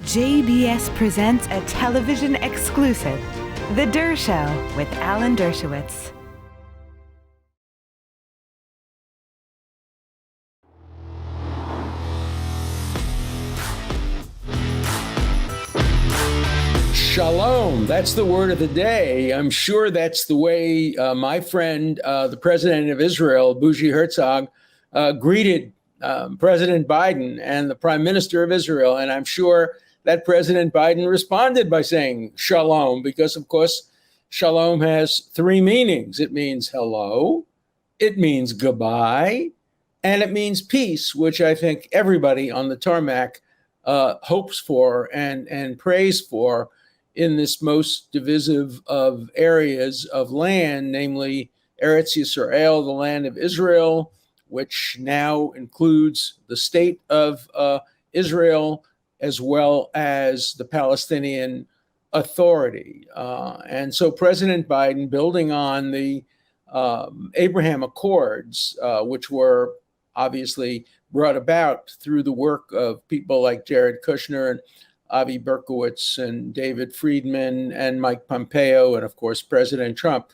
JBS presents a television exclusive, The Dershow with Alan Dershowitz. Shalom, that's the word of the day. I'm sure that's the way my friend, the president of Israel, Bougie Herzog, greeted President Biden and the prime minister of Israel. And I'm sure that President Biden responded by saying shalom, because, of course, shalom has three meanings. It means hello, it means goodbye, and it means peace, which I think everybody on the tarmac hopes for and prays for in this most divisive of areas of land, namely Eretz Yisrael, the land of Israel, which now includes the state of Israel, as well as the Palestinian Authority. And so President Biden, building on the Abraham Accords, which were obviously brought about through the work of people like Jared Kushner and Avi Berkowitz and David Friedman and Mike Pompeo, and of course, President Trump.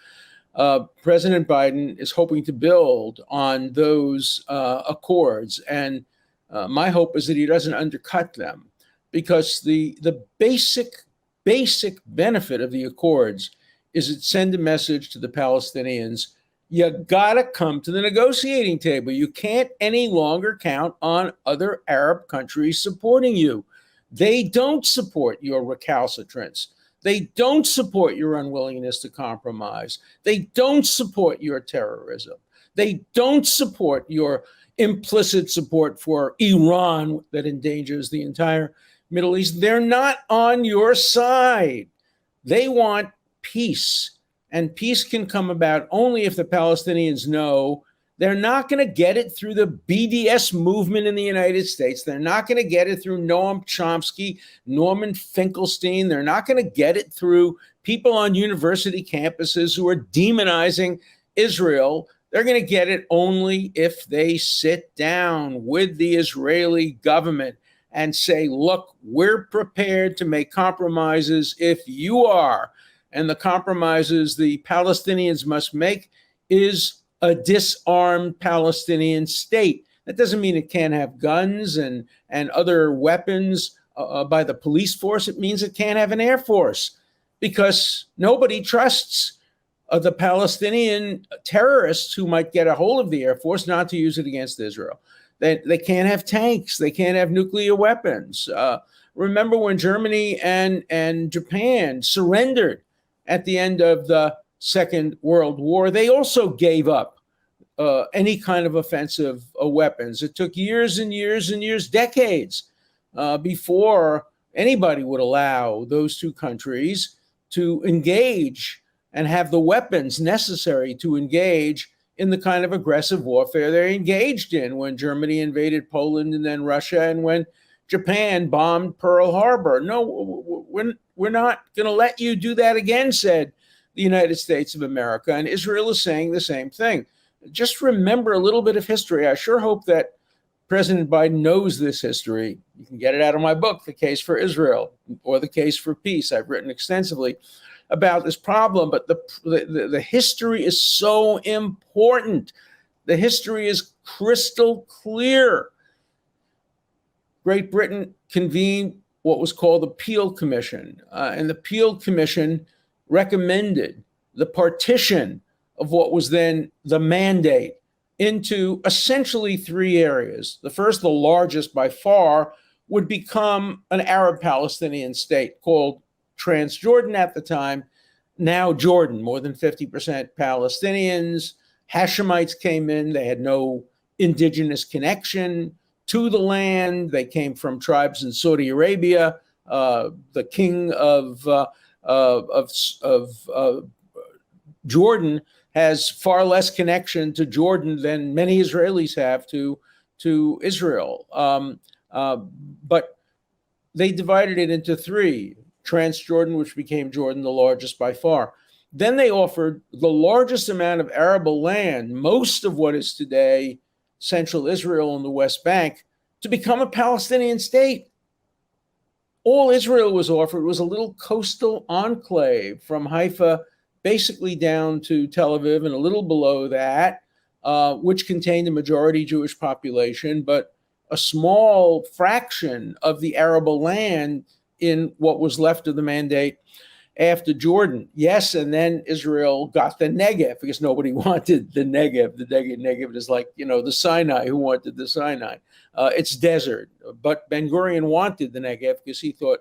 President Biden is hoping to build on those accords. And my hope is that he doesn't undercut them, because the basic benefit of the accords is it send a message to the Palestinians: you gotta come to the negotiating table. You can't any longer count on other Arab countries supporting you. They don't support your recalcitrance. They don't support your unwillingness to compromise. They don't support your terrorism. They don't support your implicit support for Iran that endangers the entire Middle East. They're not on your side. They want peace. And peace can come about only if the Palestinians know they're not going to get it through the BDS movement in the United States. They're not going to get it through Noam Chomsky, Norman Finkelstein. They're not going to get it through people on university campuses who are demonizing Israel. They're going to get it only if they sit down with the Israeli government and say, look, we're prepared to make compromises if you are. And the compromises the Palestinians must make is a disarmed Palestinian state. That doesn't mean it can't have guns and other weapons by the police force. It means it can't have an air force, because nobody trusts the Palestinian terrorists who might get a hold of the air force not to use it against Israel. They can't have tanks. They can't have nuclear weapons. Remember when Germany and Japan surrendered at the end of the Second World War? They also gave up any kind of offensive weapons. It took years and years and years, decades, before anybody would allow those two countries to engage and have the weapons necessary to engage in the kind of aggressive warfare they're engaged in when Germany invaded Poland and then Russia, and when Japan bombed Pearl Harbor. No, we're not going to let you do that again, said the United States of America. And Israel is saying the same thing. Just remember a little bit of history. I sure hope that President Biden knows this history. You can get it out of my book, The Case for Israel, or The Case for Peace. I've written extensively about this problem, but the history is so important. The history is crystal clear. Great Britain convened what was called the Peel Commission, and the Peel Commission recommended the partition of what was then the mandate into essentially three areas. The first, the largest by far, would become an Arab Palestinian state called Transjordan at the time, now Jordan. More than 50% Palestinians. Hashemites came in. They had no indigenous connection to the land. They came from tribes in Saudi Arabia. The king of Jordan has far less connection to Jordan than many Israelis have to Israel. But they divided it into three: Transjordan, which became Jordan, the largest by far. Then they offered the largest amount of arable land, most of what is today central Israel and the West Bank, to become a Palestinian state. All Israel was offered was a little coastal enclave from Haifa basically down to Tel Aviv and a little below that, which contained a majority Jewish population, but a small fraction of the arable land in what was left of the mandate after Jordan. Yes, and then Israel got the Negev because nobody wanted the Negev. The Negev is like, the Sinai. Who wanted the Sinai? It's desert. But Ben-Gurion wanted the Negev because he thought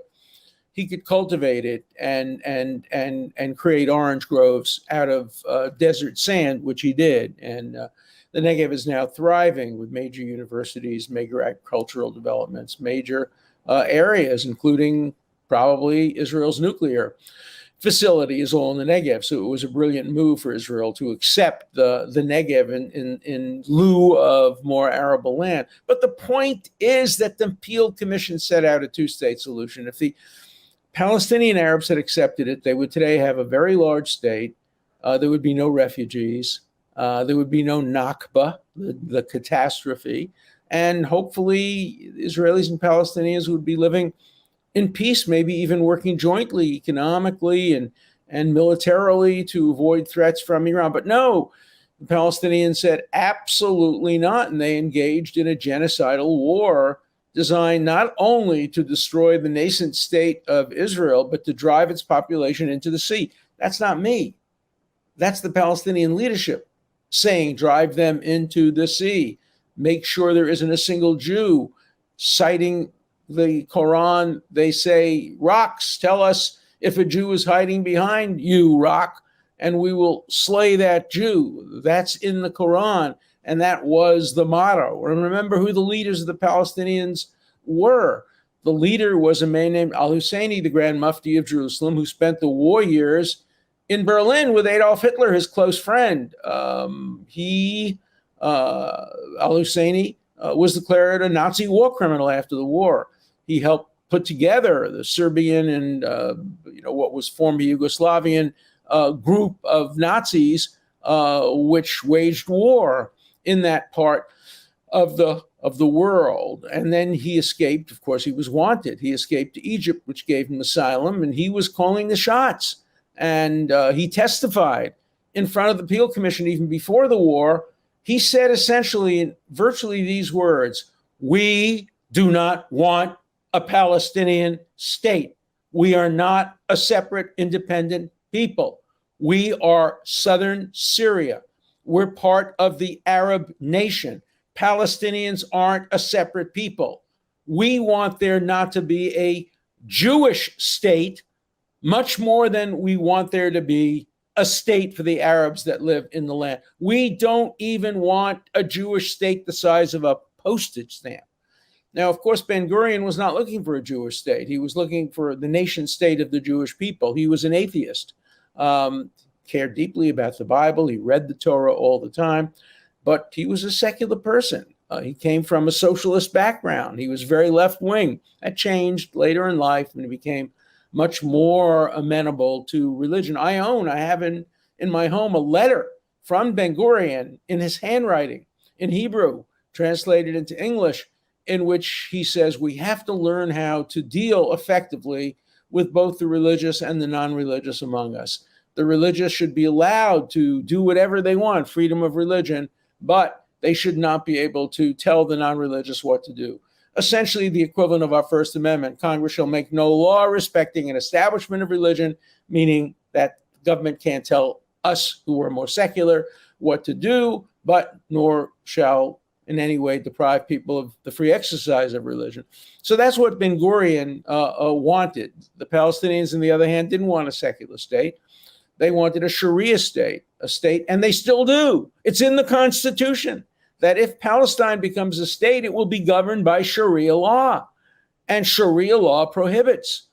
he could cultivate it and create orange groves out of desert sand, which he did. And the Negev is now thriving with major universities, major agricultural developments, major areas, including probably Israel's nuclear facility is all in the Negev. So it was a brilliant move for Israel to accept the Negev in lieu of more arable land. But the point is that the Peel Commission set out a two-state solution. If the Palestinian Arabs had accepted it, they would today have a very large state. There would be no refugees. There would be no Nakba, the catastrophe. And hopefully Israelis and Palestinians would be living in peace, maybe even working jointly economically and militarily to avoid threats from Iran. But no, the Palestinians said absolutely not. And they engaged in a genocidal war designed not only to destroy the nascent state of Israel, but to drive its population into the sea. That's not me. That's the Palestinian leadership saying, drive them into the sea. Make sure there isn't a single Jew. Citing the Quran, they say, rocks, tell us if a Jew is hiding behind you, rock, and we will slay that Jew. That's in the Quran, and that was the motto. And remember who the leaders of the Palestinians were. The leader was a man named al-Husseini, the Grand Mufti of Jerusalem, who spent the war years in Berlin with Adolf Hitler, his close friend. Al-Husseini was declared a Nazi war criminal after the war. He helped put together the Serbian and what was former Yugoslavian group of Nazis, which waged war in that part of the world. And then he escaped. Of course, he was wanted. He escaped to Egypt, which gave him asylum, and he was calling the shots. And he testified in front of the Peel Commission even before the war. He said essentially, virtually these words: "We do not want a Palestinian state. We are not a separate, independent people. We are southern Syria. We're part of the Arab nation. Palestinians aren't a separate people. We want there not to be a Jewish state, much more than we want there to be a state for the Arabs that live in the land. We don't even want a Jewish state the size of a postage stamp." Now, of course, Ben-Gurion was not looking for a Jewish state. He was looking for the nation state of the Jewish people. He was an atheist, cared deeply about the Bible. He read the Torah all the time, but he was a secular person. He came from a socialist background. He was very left-wing. That changed later in life when he became much more amenable to religion. I have in my home a letter from Ben-Gurion in his handwriting in Hebrew, translated into English, in which he says we have to learn how to deal effectively with both the religious and the non-religious among us. The religious should be allowed to do whatever they want, freedom of religion, but they should not be able to tell the non-religious what to do. Essentially the equivalent of our First Amendment. Congress shall make no law respecting an establishment of religion, meaning that government can't tell us who are more secular what to do, but nor shall in any way deprive people of the free exercise of religion. So that's what Ben-Gurion wanted. The Palestinians, on the other hand, didn't want a secular state. They wanted a Sharia state, and they still do. It's in the Constitution that if Palestine becomes a state, it will be governed by Sharia law. And Sharia law prohibits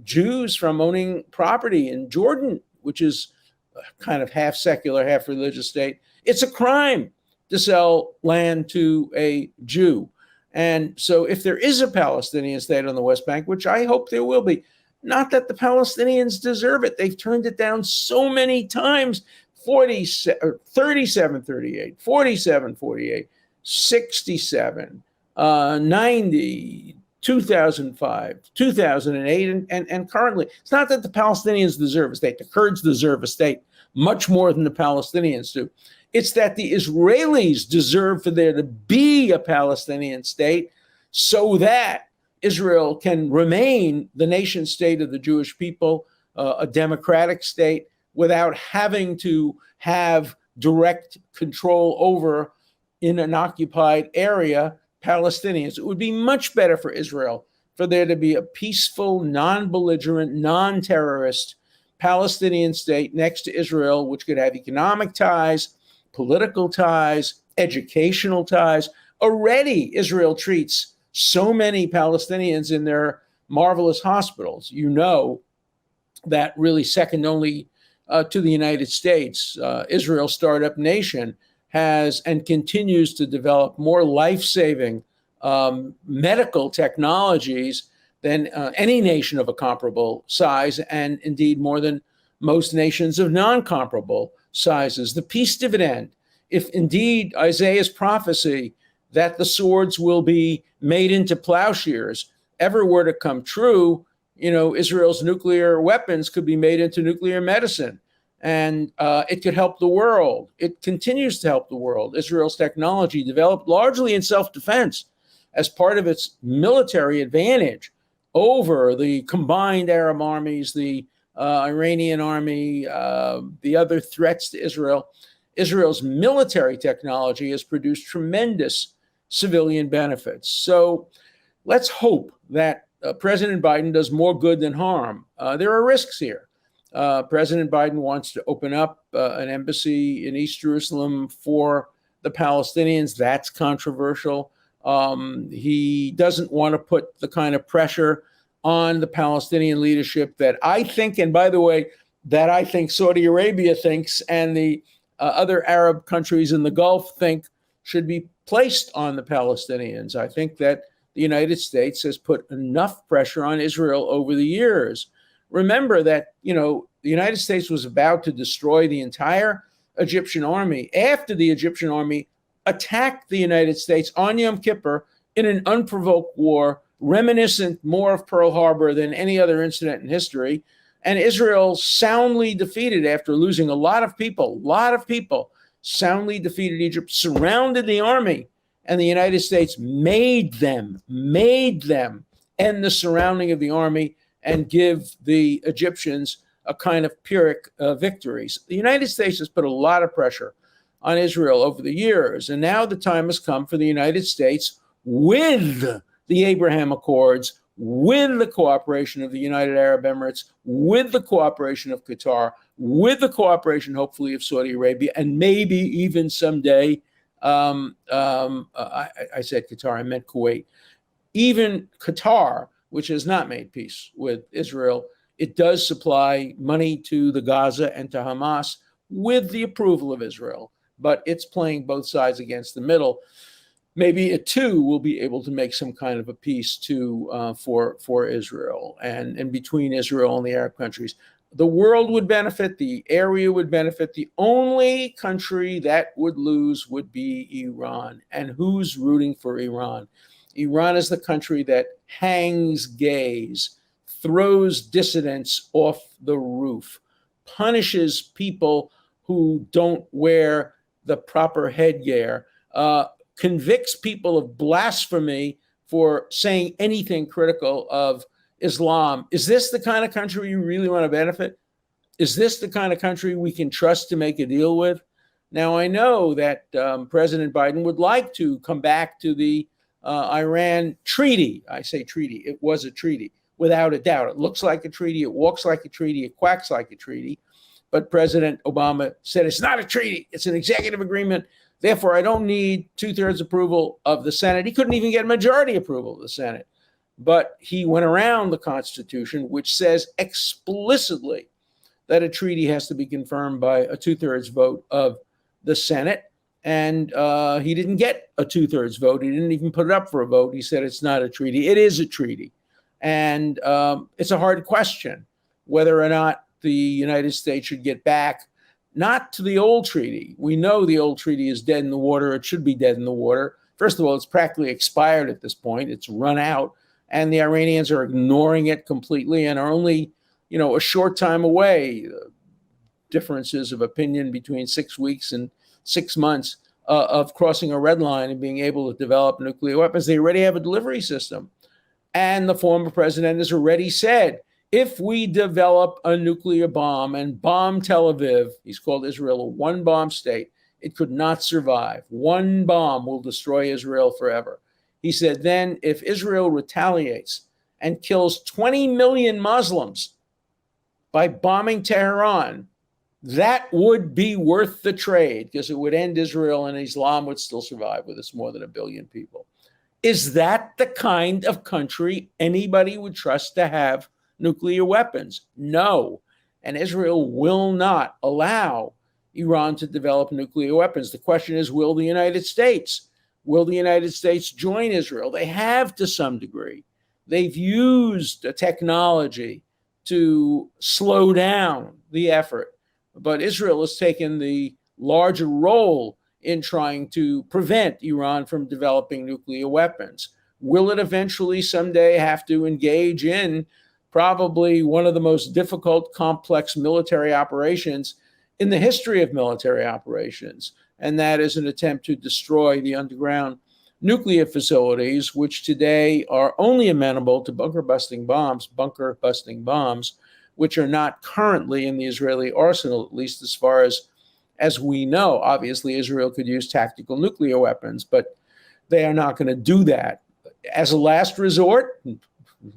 Jews from owning property in Jordan, which is a kind of half secular, half religious state. It's a crime to sell land to a Jew. And so if there is a Palestinian state on the West Bank, which I hope there will be, not that the Palestinians deserve it. They've turned it down so many times, 37-38, 47-48, 67, 90, 2005, 2008, and currently. It's not that the Palestinians deserve a state. The Kurds deserve a state much more than the Palestinians do. It's that the Israelis deserve for there to be a Palestinian state so that Israel can remain the nation state of the Jewish people, a democratic state, without having to have direct control over, in an occupied area, Palestinians. It would be much better for Israel for there to be a peaceful, non-belligerent, non-terrorist Palestinian state next to Israel, which could have economic ties, political ties, educational ties. Already, Israel treats so many Palestinians in their marvelous hospitals. You know that really second only to the United States. Israel's startup nation has and continues to develop more life-saving medical technologies than any nation of a comparable size, and indeed more than most nations of non-comparable sizes. The peace dividend, if indeed Isaiah's prophecy that the swords will be made into plowshares ever were to come true, Israel's nuclear weapons could be made into nuclear medicine, and it could help the world. It continues to help the world. Israel's technology, developed largely in self-defense as part of its military advantage over the combined Arab armies, the Iranian army, the other threats to Israel. Israel's military technology has produced tremendous civilian benefits. So let's hope that President Biden does more good than harm. There are risks here. President Biden wants to open up an embassy in East Jerusalem for the Palestinians. That's controversial. He doesn't want to put the kind of pressure on the Palestinian leadership that I think, and by the way, that I think Saudi Arabia thinks and the other Arab countries in the Gulf think should be placed on the Palestinians. I think that the United States has put enough pressure on Israel over the years. Remember that, the United States was about to destroy the entire Egyptian army after the Egyptian army attacked the United States on Yom Kippur in an unprovoked war, reminiscent more of Pearl Harbor than any other incident in history. And Israel soundly defeated, after losing a lot of people, soundly defeated Egypt, surrounded the army, and the United States made them end the surrounding of the army and give the Egyptians a kind of Pyrrhic victories. The United States has put a lot of pressure on Israel over the years, and now the time has come for the United States, with the Abraham Accords, with the cooperation of the United Arab Emirates, with the cooperation of Qatar, with the cooperation, hopefully, of Saudi Arabia, and maybe even someday, I said Qatar, I meant Kuwait. Even Qatar, which has not made peace with Israel, it does supply money to the Gaza and to Hamas with the approval of Israel, but it's playing both sides against the middle. Maybe it too will be able to make some kind of a peace too for Israel and between Israel and the Arab countries. The world would benefit, the area would benefit. The only country that would lose would be Iran. And who's rooting for Iran? Iran is the country that hangs gays, throws dissidents off the roof, punishes people who don't wear the proper headgear, convicts people of blasphemy for saying anything critical of Islam. Is this the kind of country you really want to benefit? Is this the kind of country we can trust to make a deal with? Now, I know that President Biden would like to come back to the Iran treaty. I say treaty. It was a treaty, without a doubt. It looks like a treaty. It walks like a treaty. It quacks like a treaty. But President Obama said it's not a treaty. It's an executive agreement. Therefore, I don't need 2/3 approval of the Senate. He couldn't even get majority approval of the Senate. But he went around the Constitution, which says explicitly that a treaty has to be confirmed by a 2/3 vote of the Senate. And he didn't get a 2/3 vote. He didn't even put it up for a vote. He said it's not a treaty. It is a treaty. And it's a hard question whether or not the United States should get back, not to the old treaty. We know the old treaty is dead in the water. It should be dead in the water. First of all, it's practically expired at this point. It's run out. and the Iranians are ignoring it completely and are only, a short time away. Differences of opinion between 6 weeks and 6 months of crossing a red line and being able to develop nuclear weapons. They already have a delivery system. And the former president has already said, if we develop a nuclear bomb and bomb Tel Aviv, he's called Israel a one-bomb state, it could not survive. One bomb will destroy Israel forever. He said, then if Israel retaliates and kills 20 million Muslims by bombing Tehran, that would be worth the trade because it would end Israel and Islam would still survive with its more than 1 billion people. Is that the kind of country anybody would trust to have nuclear weapons? No. And Israel will not allow Iran to develop nuclear weapons. The question is, will the United States? Will the United States join Israel? They have to some degree. They've used technology to slow down the effort. But Israel has taken the larger role in trying to prevent Iran from developing nuclear weapons. Will it eventually someday have to engage in probably one of the most difficult, complex military operations in the history of military operations? And that is an attempt to destroy the underground nuclear facilities, which today are only amenable to bunker-busting bombs, which are not currently in the Israeli arsenal, at least as far as we know. Obviously, Israel could use tactical nuclear weapons, but they are not going to do that. As a last resort,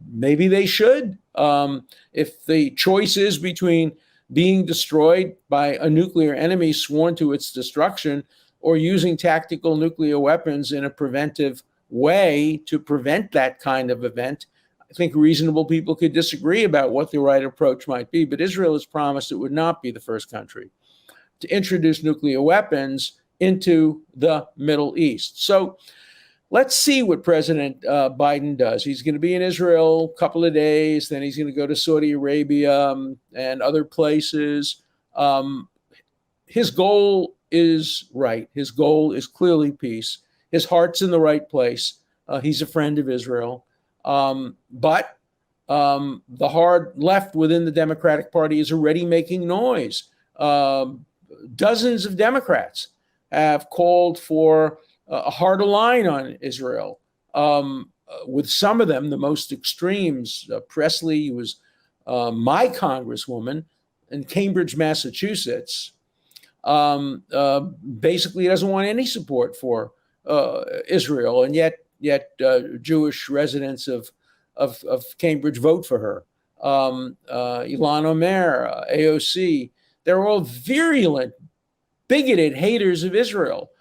maybe they should. If the choice is between being destroyed by a nuclear enemy sworn to its destruction or using tactical nuclear weapons in a preventive way to prevent that kind of event, I think reasonable people could disagree about what the right approach might be. But Israel has promised it would not be the first country to introduce nuclear weapons into the Middle East. So let's see what President Biden does. He's going to be in Israel a couple of days, then he's going to go to Saudi Arabia and other places. His goal is right. His goal is clearly peace. His heart's in the right place. He's a friend of Israel. But the hard left within the Democratic Party is already making noise. Dozens of Democrats have called for a harder line on Israel, with some of them, the most extremes. Presley was my congresswoman in Cambridge, Massachusetts, basically doesn't want any support for Israel, and yet Jewish residents of Cambridge vote for her. Ilhan Omer, AOC, they're all virulent, bigoted haters of Israel.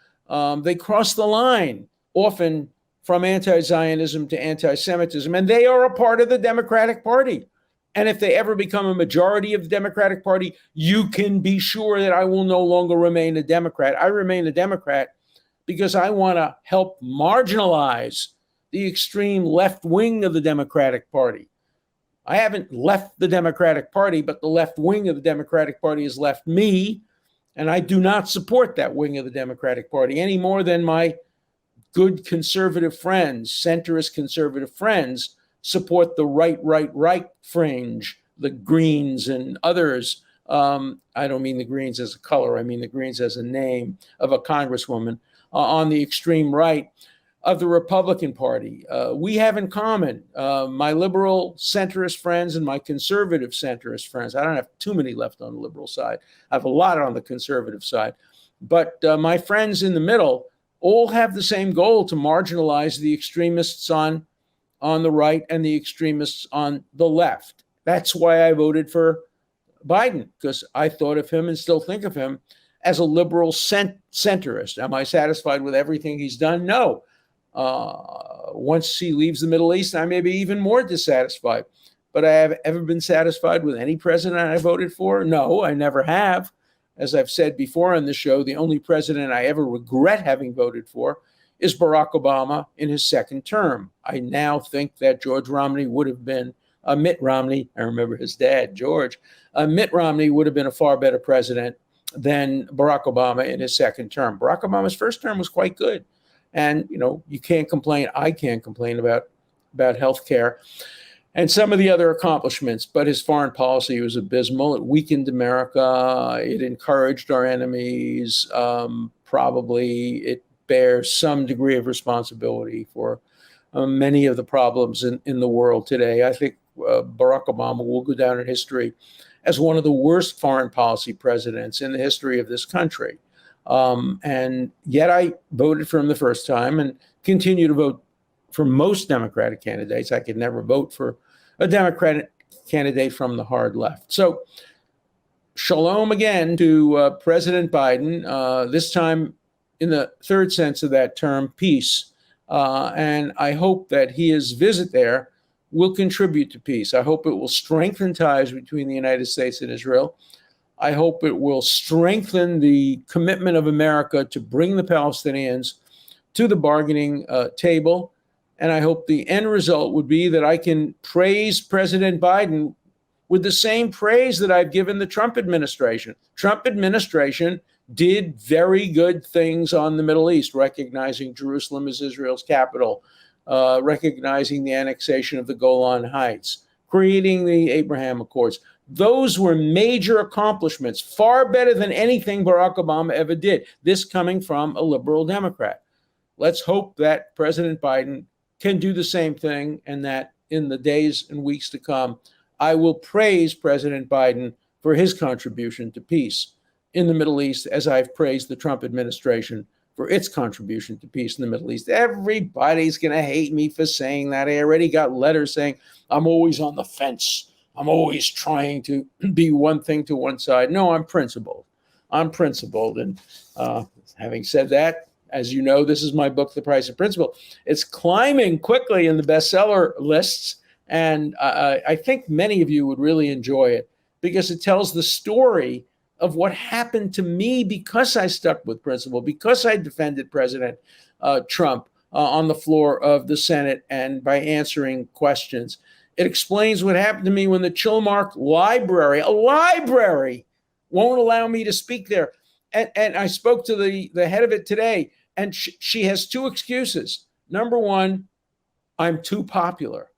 They cross the line, often from anti-Zionism to anti-Semitism, and they are a part of the Democratic Party. And if they ever become a majority of the Democratic Party, you can be sure that I will no longer remain a Democrat. I remain a Democrat because I want to help marginalize the extreme left wing of the Democratic Party. I haven't left the Democratic Party, but the left wing of the Democratic Party has left me. And I do not support that wing of the Democratic Party any more than my good conservative friends, centrist conservative friends, support the right fringe, the Greens and others. I don't mean the Greens as a color. I mean the Greens as a name of a congresswoman on the extreme right of the Republican Party. We have in common my liberal centrist friends and my conservative centrist friends. I don't have too many left on the liberal side. I have a lot on the conservative side. But my friends in the middle all have the same goal, to marginalize the extremists on the right and the extremists on the left. That's why I voted for Biden, because I thought of him and still think of him as a liberal centrist. Am I satisfied with everything he's done? No. Once he leaves the Middle East, I may be even more dissatisfied. But I have ever been satisfied with any president I voted for? No, I never have. As I've said before on the show, the only president I ever regret having voted for is Barack Obama in his second term. I now think that George Romney would have been, Mitt Romney, I remember his dad, George, Mitt Romney would have been a far better president than Barack Obama in his second term. Barack Obama's first term was quite good. And, you can't complain. I can't complain about about healthcare and some of the other accomplishments. But his foreign policy was abysmal. It weakened America. It encouraged our enemies. Probably it bears some degree of responsibility for many of the problems in the world today. I think Barack Obama will go down in history as one of the worst foreign policy presidents in the history of this country. And yet I voted for him the first time and continue to vote for most Democratic candidates. I could never vote for a Democratic candidate from the hard left. So shalom again to President Biden, this time in the third sense of that term, peace. And I hope that his visit there will contribute to peace. I hope it will strengthen ties between the United States and Israel. I hope it will strengthen the commitment of America to bring the Palestinians to the bargaining table. And I hope the end result would be that I can praise President Biden with the same praise that I've given the Trump administration. Trump administration did very good things on the Middle East, recognizing Jerusalem as Israel's capital, recognizing the annexation of the Golan Heights, creating the Abraham Accords. Those were major accomplishments, far better than anything Barack Obama ever did, this coming from a liberal Democrat. Let's hope that President Biden can do the same thing, and that in the days and weeks to come, I will praise President Biden for his contribution to peace in the Middle East, as I've praised the Trump administration for its contribution to peace in the Middle East. Everybody's going to hate me for saying that. I already got letters saying I'm always on the fence. I'm always trying to be one thing to one side. No, I'm principled. I'm principled. And having said that, as you know, this is my book, The Price of Principle. It's climbing quickly in the bestseller lists. And I think many of you would really enjoy it because it tells the story of what happened to me because I stuck with principle, because I defended President Trump on the floor of the Senate and by answering questions. It explains what happened to me when the Chilmark Library, a library, won't allow me to speak there. And I spoke to the head of it today, and she has two excuses. Number one, I'm too popular.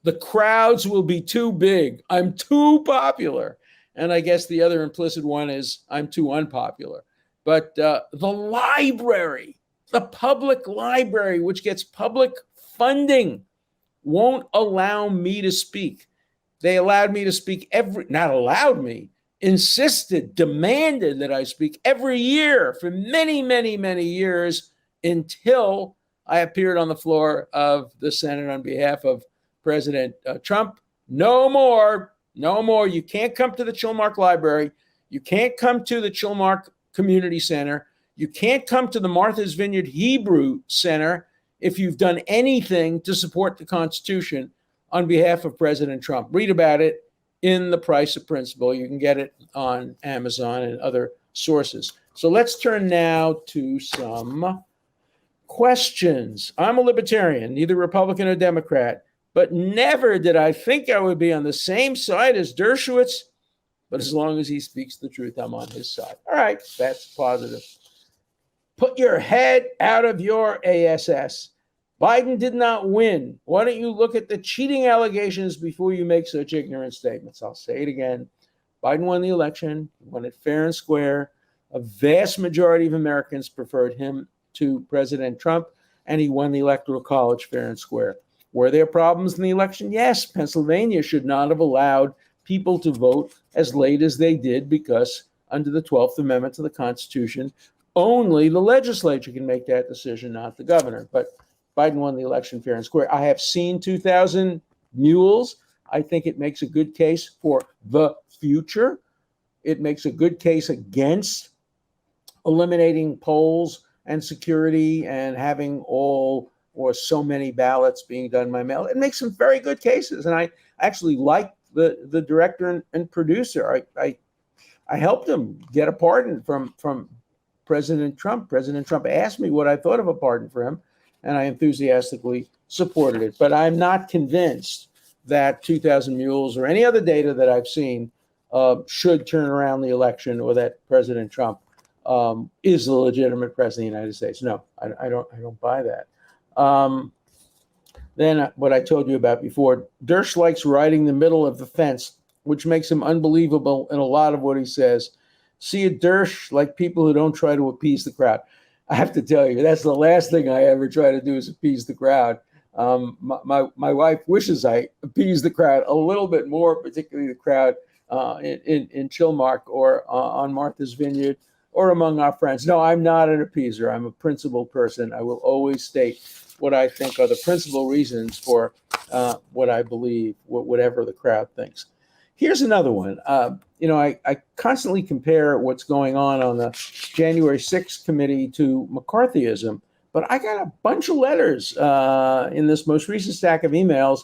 The crowds will be too big. I'm too popular. And I guess the other implicit one is I'm too unpopular. But the library, the public library, which gets public funding, won't allow me to speak. They allowed me to speak not allowed me, insisted, demanded that I speak every year for many, many, many years until I appeared on the floor of the Senate on behalf of President Trump. No more. No more. You can't come to the Chilmark Library. You can't come to the Chilmark Community Center. You can't come to the Martha's Vineyard Hebrew Center if you've done anything to support the Constitution on behalf of President Trump. Read about it in The Price of Principle. You can get it on Amazon and other sources. So let's turn now to some questions. I'm a libertarian, neither Republican or Democrat. But never did I think I would be on the same side as Dershowitz. But as long as he speaks the truth, I'm on his side. All right, that's positive. Put your head out of your ASS. Biden did not win. Why don't you look at the cheating allegations before you make such ignorant statements? I'll say it again. Biden won the election, won it fair and square. A vast majority of Americans preferred him to President Trump, and he won the Electoral College fair and square. Were there problems in the election? Yes. Pennsylvania should not have allowed people to vote as late as they did because under the 12th Amendment to the Constitution, only the legislature can make that decision, not the governor. But Biden won the election fair and square. I have seen 2,000 mules. I think it makes a good case for the future. It makes a good case against eliminating polls and security and having all or so many ballots being done by mail. It makes some very good cases. And I actually like the director and producer. I helped him get a pardon from President Trump. President Trump asked me what I thought of a pardon for him, and I enthusiastically supported it. But I'm not convinced that 2,000 mules or any other data that I've seen should turn around the election, or that President Trump is the legitimate president of the United States. No, I don't buy that. Then what I told you about before, Dersh likes riding the middle of the fence, which makes him unbelievable in a lot of what he says. See a Dersh like people who don't try to appease the crowd. I have to tell you, that's the last thing I ever try to do is appease the crowd. My wife wishes I appease the crowd a little bit more, particularly the crowd in Chilmark or on Martha's Vineyard or among our friends. No, I'm not an appeaser. I'm a principled person. I will always state what I think are the principal reasons for what I believe, whatever the crowd thinks. Here's another one. I constantly compare what's going on the January 6th committee to McCarthyism, but I got a bunch of letters in this most recent stack of emails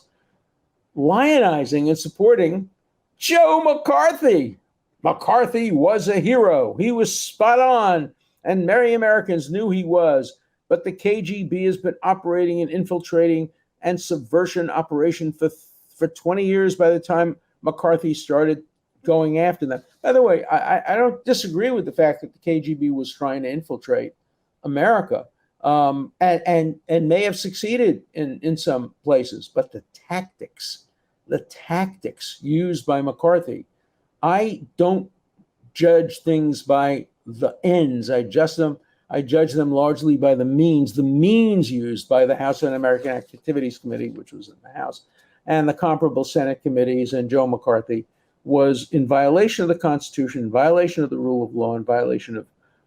lionizing and supporting Joe McCarthy. McCarthy was a hero. He was spot on, and merry Americans knew he was. But the KGB has been operating an infiltrating and subversion operation for 20 years by the time McCarthy started going after them. By the way, I don't disagree with the fact that the KGB was trying to infiltrate America and may have succeeded in some places. But the tactics used by McCarthy, I don't judge things by the ends. I judge them largely by the means used by the House Un-American Activities Committee, which was in the House, and the comparable Senate committees, and Joe McCarthy was in violation of the Constitution, in violation of the rule of law, in violation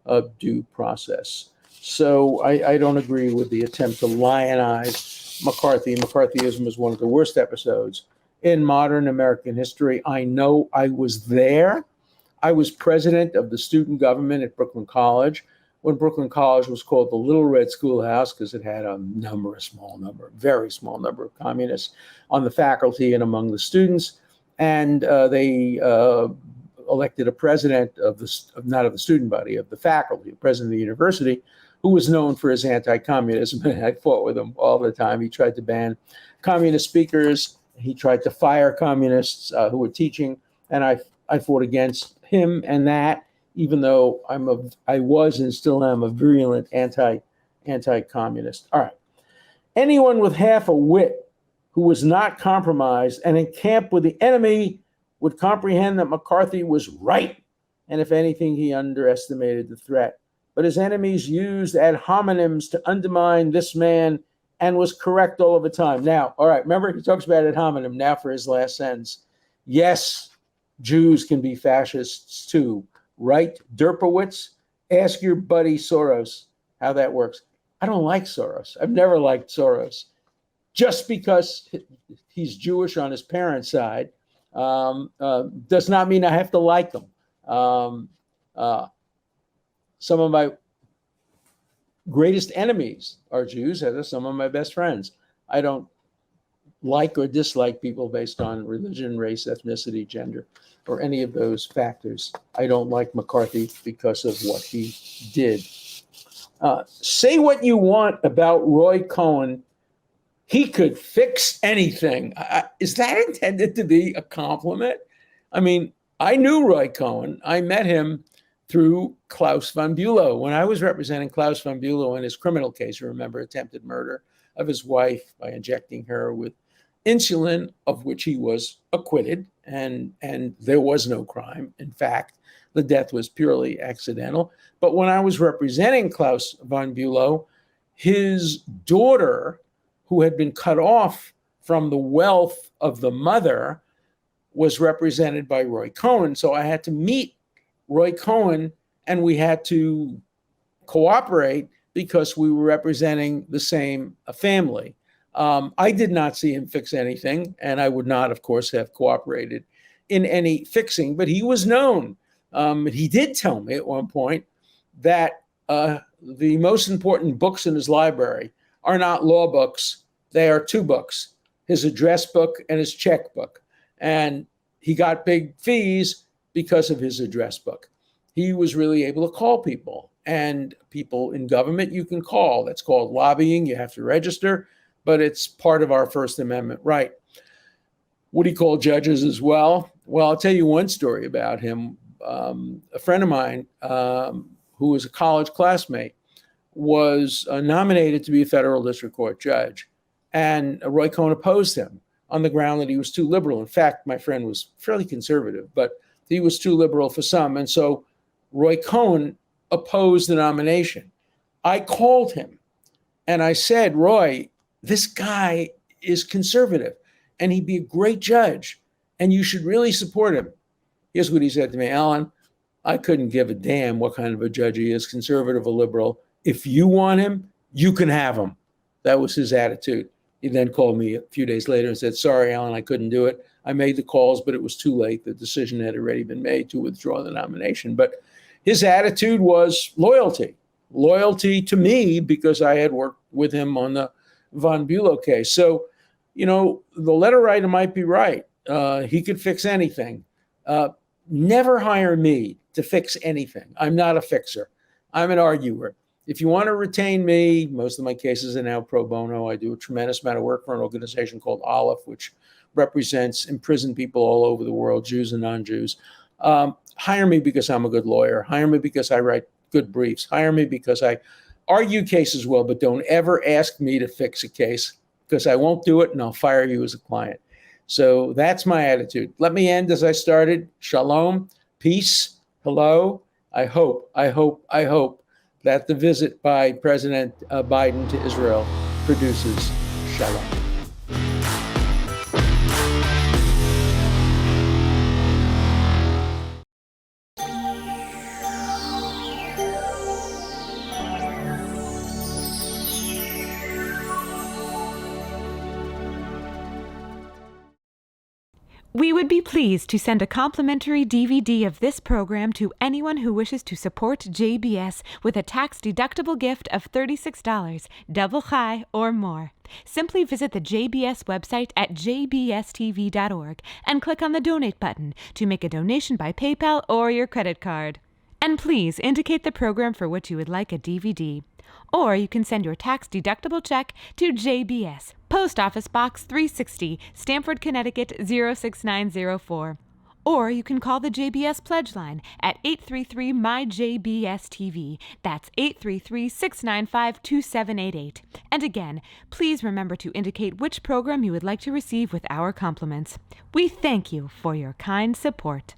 of due process. So I don't agree with the attempt to lionize McCarthy. McCarthyism is one of the worst episodes in modern American history. I know I was there. I was president of the student government at Brooklyn College when Brooklyn College was called the Little Red Schoolhouse because it had a very small number of communists on the faculty and among the students. And they elected a president not of the student body, of the faculty, a president of the university, who was known for his anti-communism. And I fought with him all the time. He tried to ban communist speakers. He tried to fire communists who were teaching. And I fought against him and that, even though I was and still am a virulent anti-communist. All right. Anyone with half a wit who was not compromised and in camp with the enemy would comprehend that McCarthy was right. And if anything, he underestimated the threat. But his enemies used ad hominems to undermine this man and was correct all of the time. Now, all right, remember, he talks about ad hominem now for his last sentence. Yes, Jews can be fascists too. Right, Dershowitz? Ask your buddy Soros how that works. I don't like Soros. I've never liked Soros. Just because he's Jewish on his parents' side does not mean I have to like him. Some of my greatest enemies are Jews, as are some of my best friends. I don't like or dislike people based on religion, race, ethnicity, gender, or any of those factors. I don't like McCarthy because of what he did. Say what you want about Roy Cohn. He could fix anything. Is that intended to be a compliment? I mean, I knew Roy Cohn. I met him through Klaus von Bülow. When I was representing Klaus von Bülow in his criminal case, you remember, attempted murder of his wife by injecting her with insulin, of which he was acquitted, and there was no crime. In fact, the death was purely accidental. But when I was representing Klaus von Bülow, his daughter, who had been cut off from the wealth of the mother, was represented by Roy Cohn. So I had to meet Roy Cohn, and we had to cooperate because we were representing the same family. I did not see him fix anything, and I would not, of course, have cooperated in any fixing, but he was known. He did tell me at one point that the most important books in his library are not law books. They are two books, his address book and his checkbook. And he got big fees because of his address book. He was really able to call people, and people in government you can call. That's called lobbying. You have to register, but it's part of our First Amendment right. Would he call judges as well? Well, I'll tell you one story about him. A friend of mine who was a college classmate was nominated to be a federal district court judge. And Roy Cohn opposed him on the ground that he was too liberal. In fact, my friend was fairly conservative, but he was too liberal for some. And so Roy Cohn opposed the nomination. I called him and I said, Roy, this guy is conservative and he'd be a great judge and you should really support him. Here's what he said to me, Alan, I couldn't give a damn what kind of a judge he is, conservative or liberal. If you want him, you can have him. That was his attitude. He then called me a few days later and said, sorry, Alan, I couldn't do it. I made the calls, but it was too late. The decision had already been made to withdraw the nomination. But his attitude was loyalty to me because I had worked with him on the von Bülow case. So, you know, the letter writer might be right. He could fix anything. Never hire me to fix anything. I'm not a fixer. I'm an arguer. If you want to retain me, most of my cases are now pro bono. I do a tremendous amount of work for an organization called Aleph, which represents imprisoned people all over the world, Jews and non-Jews. Hire me because I'm a good lawyer. Hire me because I write good briefs. Hire me because I argue cases well, but don't ever ask me to fix a case because I won't do it and I'll fire you as a client. So that's my attitude. Let me end as I started. Shalom, peace, hello. I hope that the visit by President Biden to Israel produces shalom. We would be pleased to send a complimentary DVD of this program to anyone who wishes to support JBS with a tax-deductible gift of $36, double high or more. Simply visit the JBS website at jbstv.org and click on the donate button to make a donation by PayPal or your credit card. And please indicate the program for which you would like a DVD. Or you can send your tax-deductible check to JBS, Post Office Box 360, Stamford, Connecticut 06904. Or you can call the JBS Pledge Line at 833-MY-JBS-TV. That's 833-695-2788. And again, please remember to indicate which program you would like to receive with our compliments. We thank you for your kind support.